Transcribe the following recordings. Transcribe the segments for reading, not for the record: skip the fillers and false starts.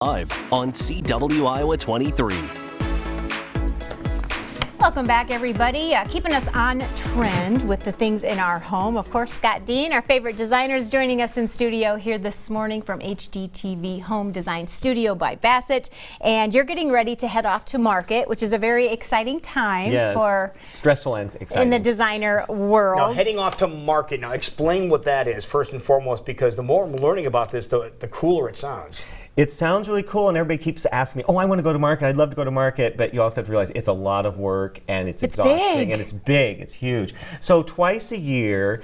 Live on CW Iowa 23. Welcome back, everybody. Keeping us on trend with the things in our home. Of course, Scott Dean, our favorite designer, is joining us in studio here this morning from HDTV Home Design Studio by Bassett. And you're getting ready to head off to market, which is a very exciting time for stressful and exciting in the designer world. Now, heading off to market. Now, explain what that is first and foremost, because the more I'm learning about this, the cooler it sounds. It sounds really cool, and everybody keeps asking me, oh, I want to go to market. I'd love to go to market, but you also have to realize it's a lot of work, and it's exhausting, big. and it's big. It's huge. So twice a year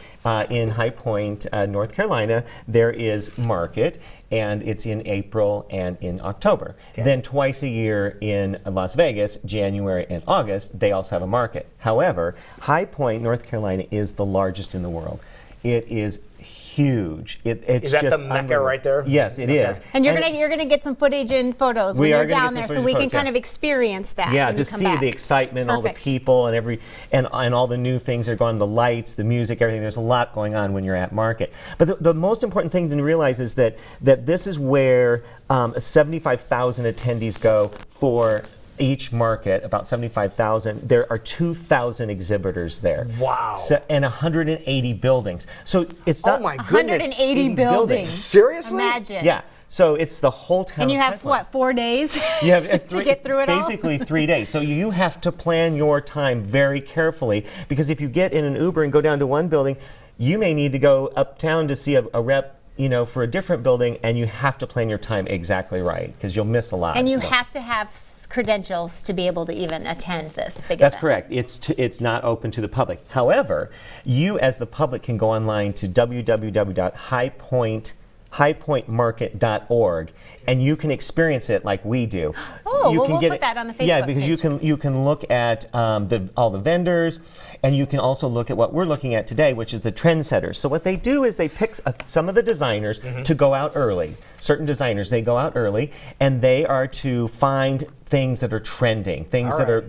in High Point, North Carolina, there is market, and it's in April and in October. Okay. Then twice a year in Las Vegas, January and August, they also have a market. However, High Point, North Carolina is the largest in the world. It is huge. It's is that just the Mecca right there? Yes, it is. And you're gonna get some footage and photos when you're down there, so we can kind of experience that. Yeah, when just you come see back. the excitement, Perfect. all the people, and all the new things that are going, the lights, the music, everything. There's a lot going on when you're at market. But the most important thing to realize is that this is where 75,000 attendees go for each market, about 75,000. There are 2,000 exhibitors there. Wow. So, and 180 buildings. So it's not. Oh my goodness. 180 buildings. Seriously? Imagine. Yeah. So it's the whole town. And you have, pipeline. what, 4 days you have to get through it all? Basically 3 days. So you have to plan your time very carefully, because if you get in an Uber and go down to one building, you may need to go uptown to see a rep, for a different building, and you have to plan your time exactly right, because you'll miss a lot. And you have to have credentials to be able to even attend this big That's event. correct. It's not open to the public. However, you as the public can go online to www.highpointmarket.org, and you can experience it like we do. Oh, you well, can we'll get put it, that on the Facebook Yeah, because page. you can look at all the vendors, and you can also look at what we're looking at today, which is the trendsetters. So what they do is they pick some of the designers to go out early. Certain designers, they go out early, and they are to find things that are trending, things that are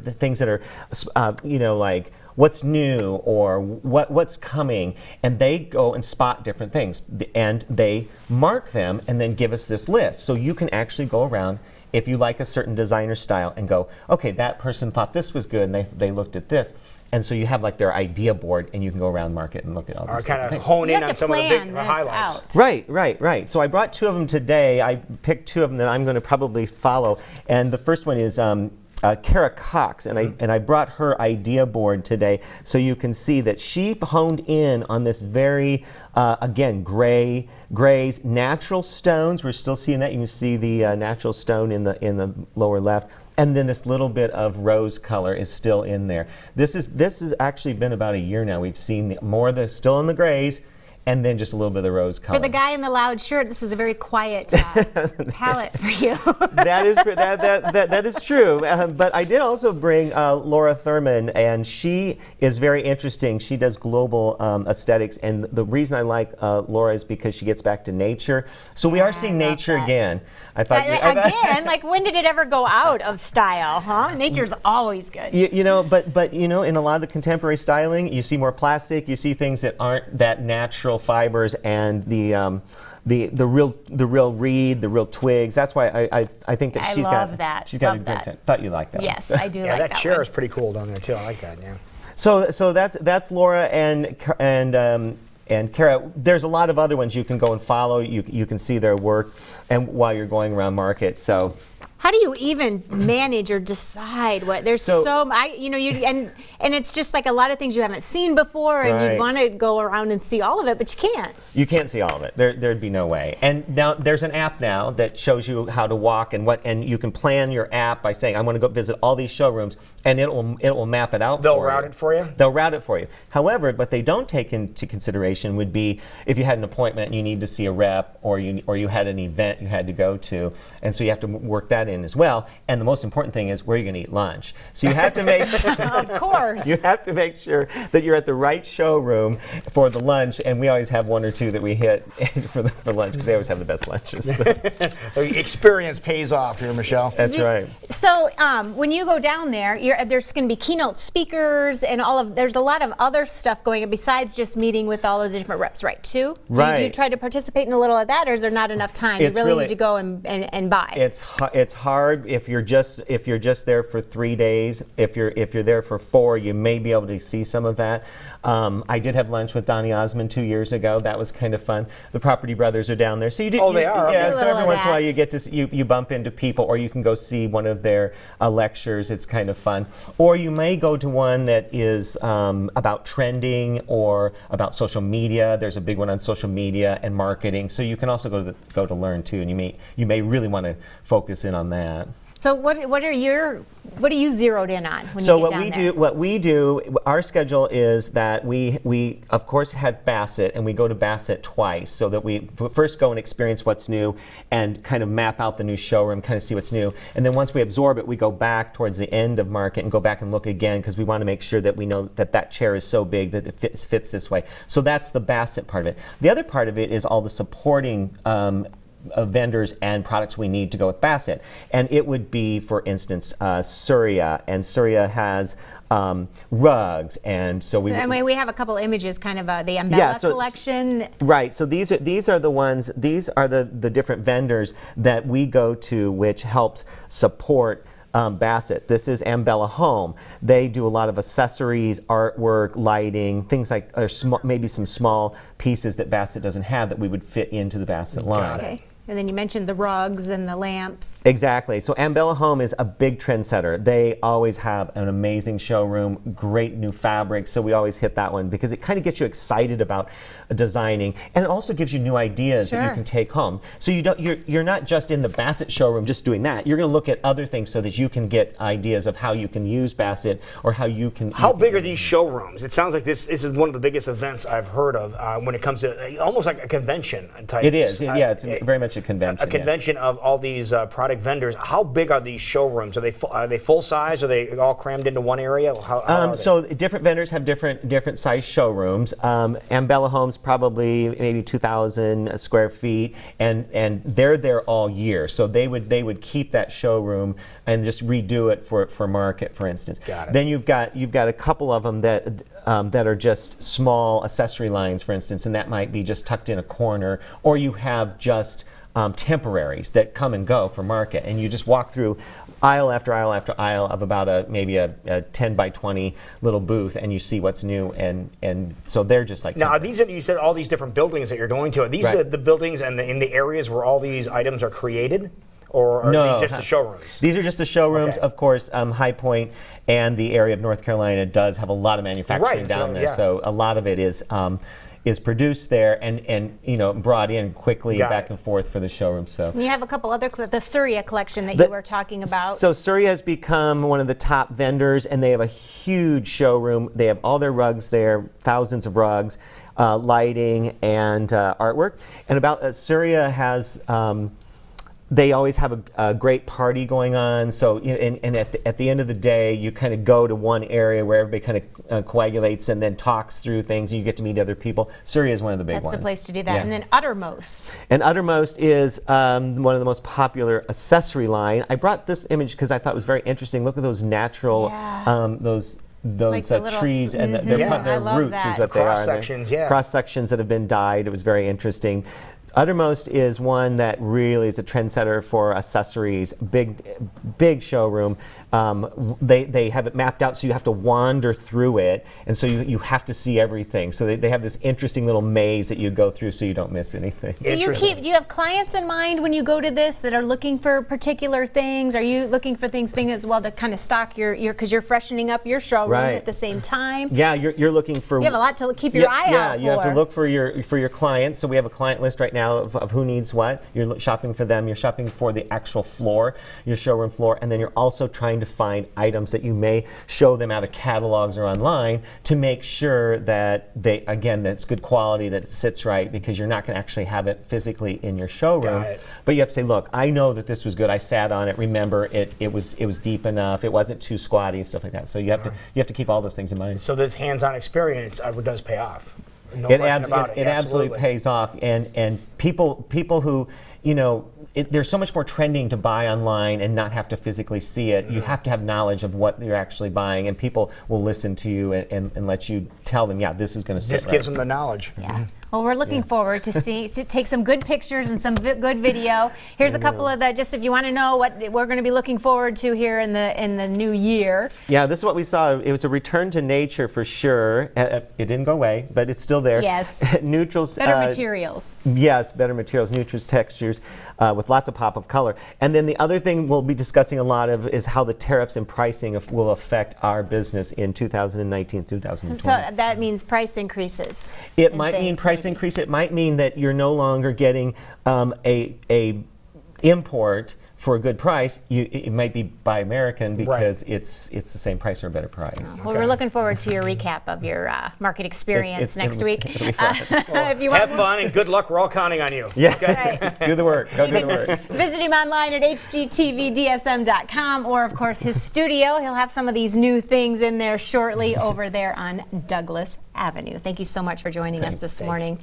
like what's new or what's coming, and they go and spot different things, and they mark them and then give us this list. So you can actually go around, if you like a certain designer style, and go, okay, that person thought this was good, and they looked at this. And so you have like their idea board, and you can go around market and look at all these kind of things. hone You in have on to some of the plan big this highlights. out. Right. So I brought two of them today. I picked two of them that I'm going to probably follow. And the first one is Kara Cox, and I brought her idea board today, so you can see that she honed in on this very, again, grays, natural stones. We're still seeing that. You can see the natural stone in the lower left. And then this little bit of rose color is still in there. This has actually been about a year now. We've seen more of the still in the grays, and then just a little bit of the rose color. For the guy in the loud shirt, this is a very quiet palette for you. That is true. But I did also bring Laura Thurman, and she is very interesting. She does global aesthetics, and the reason I like Laura is because she gets back to nature. So we are seeing nature again. I thought again, like when did it ever go out of style, huh? Nature's always good. But in a lot of the contemporary styling, you see more plastic. You see things that aren't that natural fibers, and the real reed, the real twigs. That's why I think that she's got a good sense. Thought you liked that. Yes, one. I do. Yeah, like that chair one. is pretty cool down there too. I like that. Yeah. So that's Laura and Kara. There's a lot of other ones you can go and follow. You can see their work, and while you're going around market. So. How do you even manage or decide what there's and it's just like a lot of things you haven't seen before, and you'd want to go around and see all of it, but you can't. You can't see all of it. There'd be no way. And now there's an app now that shows you how to walk and you can plan your app by saying, I want to go visit all these showrooms, and it will map it out. They'll route it for you? They'll route it for you. However, what they don't take into consideration would be if you had an appointment and you need to see a rep, or you had an event you had to go to, and so you have to work that that in as well. And the most important thing is where you're going to eat lunch. So you have to make Of course. you have to make sure that you're at the right showroom for the lunch. And we always have one or two that we hit for lunch because they always have the best lunches. Experience pays off here, Michelle. That's right. So when you go down there, there's going to be keynote speakers and there's a lot of other stuff going on besides just meeting with all of the different reps, right? Too? Do you try to participate in a little of that, or is there not enough time? You really need to go and buy. It's hard if you're just there for 3 days. If you're there for 4, you may be able to see some of that. I did have lunch with Donny Osmond 2 years ago. That was kind of fun. The Property Brothers are down there, so you do. Oh, they are. Yeah. So every once in a while that. you get to you bump into people, or you can go see one of their lectures. It's kind of fun. Or you may go to one that is about trending or about social media. There's a big one on social media and marketing. So you can also go to learn too, and you may really want to focus in on that. So what are you zeroed in on when So you get down there? what we do, our schedule is that we of course had Bassett, and we go to Bassett twice, so that we first go and experience what's new and kind of map out the new showroom, kind of see what's new, and then once we absorb it, we go back towards the end of market and go back and look again, because we want to make sure that we know that chair is so big that it fits this way. So that's the Bassett part of it. The other part of it is all the supporting vendors and products we need to go with Bassett. And it would be, for instance, Surya. And Surya has rugs, and so we have a couple images, kind of the Ambella collection. Right. So these are the ones. These are the different vendors that we go to, which helps support Bassett. This is Ambella Home. They do a lot of accessories, artwork, lighting, things like, or maybe some small pieces that Bassett doesn't have that we would fit into the Bassett line. Okay. And then you mentioned the rugs and the lamps. Exactly. So Ambella Home is a big trendsetter. They always have an amazing showroom, great new fabrics, so we always hit that one because it kind of gets you excited about designing, and it also gives you new ideas that you can take home. So you're not just in the Bassett showroom just doing that. You're going to look at other things so that you can get ideas of how you can use Bassett or how you can. How big are these showrooms? It sounds like this is one of the biggest events I've heard of when it comes to almost like a convention type. It is. Yeah, it's very much a convention. A convention of all these product vendors. How big are these showrooms? Are they full size? Are they all crammed into one area? How are they? So different vendors have different size showrooms. Ambella Home's probably maybe 2,000 square feet, and they're there all year. So they would keep that showroom and just redo it for market, for instance. Got it. Then you've got a couple of them that are just small accessory lines, for instance, and that might be just tucked in a corner, or you have just temporaries that come and go for market, and you just walk through aisle after aisle after aisle of about maybe a 10 by 20 little booth, and you see what's new, and so they're just like. Now, you said all these different buildings that you're going to. Are these the buildings and in the areas where all these items are created? Or are these just the showrooms? These are just the showrooms. Okay. Of course, High Point and the area of North Carolina does have a lot of manufacturing down there, so a lot of it is produced there and brought in quickly back and forth for the showroom. So you have a couple other, the Surya collection that you were talking about. So Surya has become one of the top vendors, and they have a huge showroom. They have all their rugs there, thousands of rugs, lighting, and artwork. And Surya has. They always have a great party going on. So, and at the end of the day, you kind of go to one area where everybody kind of coagulates and then talks through things, and you get to meet other people. Surya is one of the big ones. That's the place to do that. Yeah. And then Uttermost. And Uttermost is one of the most popular accessory line. I brought this image because I thought it was very interesting. Look at those natural, those like trees and their roots is what they are. Cross sections, cross sections that have been dyed. It was very interesting. Uttermost is one that really is a trendsetter for accessories. Big showroom. They have it mapped out, so you have to wander through it, and so you have to see everything. So they have this interesting little maze that you go through, so you don't miss anything. Do you have clients in mind when you go to this that are looking for particular things? Are you looking for things as well to kind of stock because you're freshening up your showroom at the same time? Yeah, you're looking for. You have a lot to keep your eye out for. You have to look for your clients. So we have a client list right now aisle of who needs what. You're shopping for them. You're shopping for the actual floor, your showroom floor, and then you're also trying to find items that you may show them out of catalogs or online to make sure that that's good quality, that it sits right, because you're not going to actually have it physically in your showroom. But you have to say, look, I know that this was good. I sat on it. Remember, it was deep enough. It wasn't too squatty, stuff like that. So you have to keep all those things in mind. So this hands-on experience does pay off. No it question about it. It absolutely pays off, and people who, there's so much more trending to buy online and not have to physically see it. You have to have knowledge of what you're actually buying, and people will listen to you and let you tell them, yeah, this is going to sit This gives them the knowledge. Yeah. Well, we're looking forward to take some good pictures and some good video. Here's a couple of just if you want to know what we're going to be looking forward to here in the new year. Yeah, this is what we saw. It was a return to nature for sure. It didn't go away, but it's still there. Yes. Neutrals. Better materials. Yes, better materials, neutrals, textures, with lots of pop of color. And then the other thing we'll be discussing a lot of is how the tariffs and pricing will affect our business in 2019, 2020. So that means price increases. It might mean price increase. It might mean that you're no longer getting a import for a good price. It might be Buy American because it's the same price or a better price. Well, we're looking forward to your recap of your market experience next week. It'll be fun. If you Have fun and good luck. We're all counting on you. Yeah, Right. do the work. Go do the work. Visit him online at hgtvdsm.com, or of course his studio. He'll have some of these new things in there shortly over there on Douglas Avenue. Thank you so much for joining us this morning.